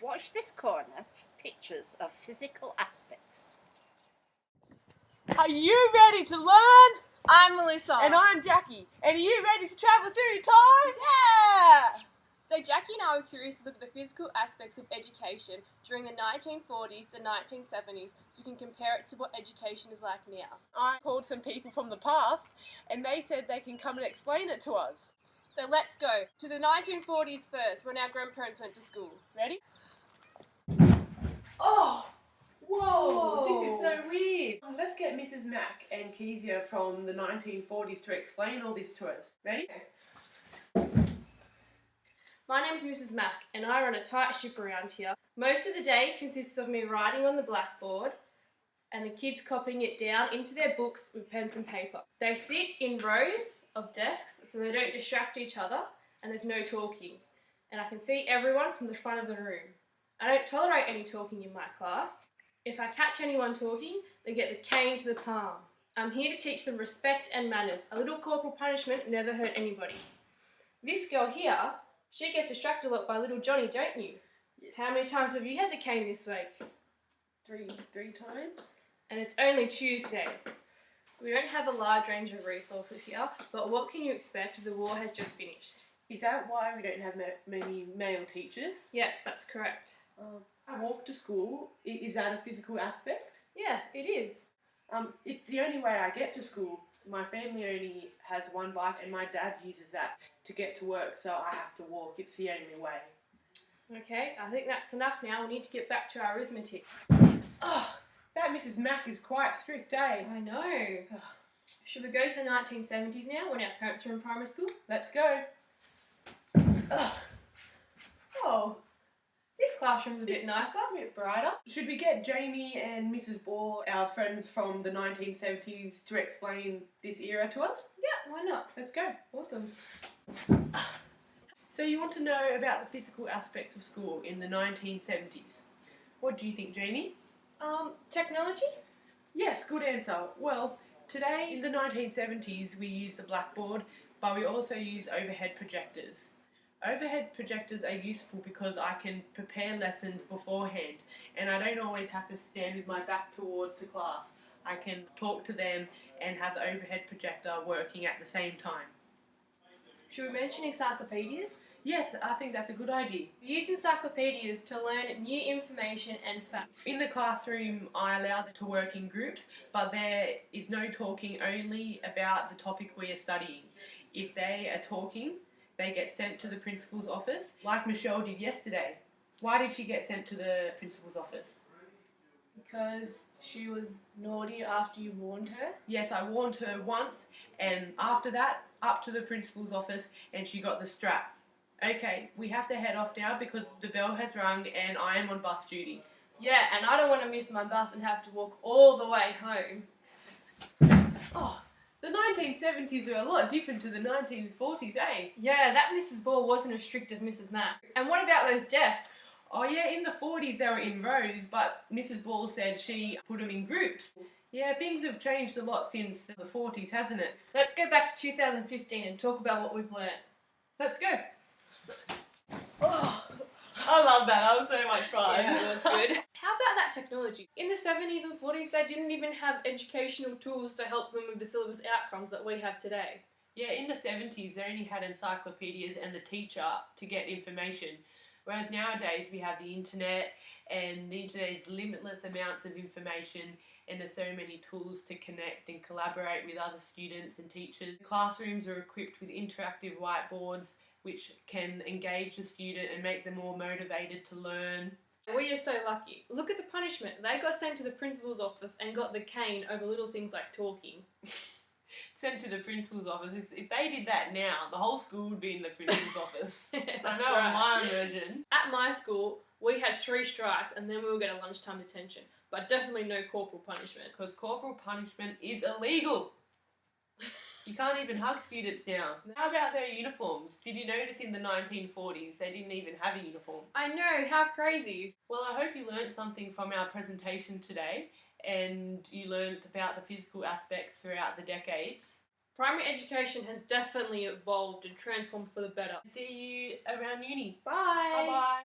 Watch this corner for pictures of physical aspects. Are you ready to learn? I'm Melissa. And I'm Jackie. And are you ready to travel through time? Yeah! So Jackie and I were curious to look at the physical aspects of education during the 1940s, the 1970s, so we can compare it to what education is like now. I called some people from the past and they said they can come and explain it to us. So let's go to the 1940s first, when our grandparents went to school. Ready? Oh! Whoa! This is so weird. Let's get Mrs. Mack and Kezia from the 1940s to explain all this to us. Ready? My name's Mrs. Mack and I run a tight ship around here. Most of the day consists of me writing on the blackboard and the kids copying it down into their books with pens and paper. They sit in rows of desks so they don't distract each other and there's no talking. And I can see everyone from the front of the room. I don't tolerate any talking in my class. If I catch anyone talking, they get the cane to the palm. I'm here to teach them respect and manners. A little corporal punishment never hurt anybody. This girl here, she gets distracted a lot by little Johnny, don't you? Yeah. How many times have you had the cane this week? Three times. And it's only Tuesday. We don't have a large range of resources here, but what can you expect as the war has just finished? Is that why we don't have many male teachers? Yes, that's correct. I walk to school. Is that a physical aspect? Yeah, it is. It's the only way I get to school. My family only has one bus and my dad uses that to get to work, so I have to walk. It's the only way. Okay, I think that's enough now. We need to get back to our arithmetic. Oh, that Mrs. Mack is quite strict, eh? I know. Should we go to the 1970s now when our parents were in primary school? Let's go. Oh, this classroom's a bit nicer. A bit brighter. Should we get Jamie and Mrs. Ball, our friends from the 1970s, to explain this era to us? Yeah, why not? Let's go. Awesome. So you want to know about the physical aspects of school in the 1970s. What do you think, Jamie? Technology? Yes, good answer. Well, today in the 1970s we use the blackboard, but we also use overhead projectors. Overhead projectors are useful because I can prepare lessons beforehand and I don't always have to stand with my back towards the class. I can talk to them and have the overhead projector working at the same time. Should we mention encyclopedias? Yes, I think that's a good idea. We use encyclopedias to learn new information and facts. In the classroom, I allow them to work in groups, but there is no talking, only about the topic we are studying. If they are talking, they get sent to the principal's office, like Michelle did yesterday. Why did she get sent to the principal's office? Because she was naughty after you warned her? Yes, I warned her once, and after that, up to the principal's office, and she got the strap. Okay, we have to head off now because the bell has rung and I am on bus duty. Yeah, and I don't want to miss my bus and have to walk all the way home. Oh, the 1970s are a lot different to the 1940s, eh? Yeah, that Mrs. Ball wasn't as strict as Mrs. Mack. And what about those desks? Oh yeah, in the 40s they were in rows, but Mrs. Ball said she put them in groups. Yeah, things have changed a lot since the 40s, hasn't it? Let's go back to 2015 and talk about what we've learnt. Let's go. Oh, I love that. That was so much fun. Yeah, that was good. How about that technology? In the 70s and 40s, they didn't even have educational tools to help them with the syllabus outcomes that we have today. Yeah, in the 70s, they only had encyclopedias and the teacher to get information. Whereas nowadays, we have the internet, and the internet is limitless amounts of information, and there's so many tools to connect and collaborate with other students and teachers. Classrooms are equipped with interactive whiteboards, which can engage the student and make them more motivated to learn. We are so lucky. Look at the punishment. They got sent to the principal's office and got the cane over little things like talking. Sent to the principal's office. If they did that now, the whole school would be in the principal's office. I know, right. my version. At my school, we had 3 strikes and then we will get a lunchtime detention. But definitely no corporal punishment. Because corporal punishment is illegal. You can't even hug students now. How about their uniforms? Did you notice in the 1940s they didn't even have a uniform? I know, how crazy. Well, I hope you learned something from our presentation today and you learned about the physical aspects throughout the decades. Primary education has definitely evolved and transformed for the better. See you around uni. Bye! Bye-bye.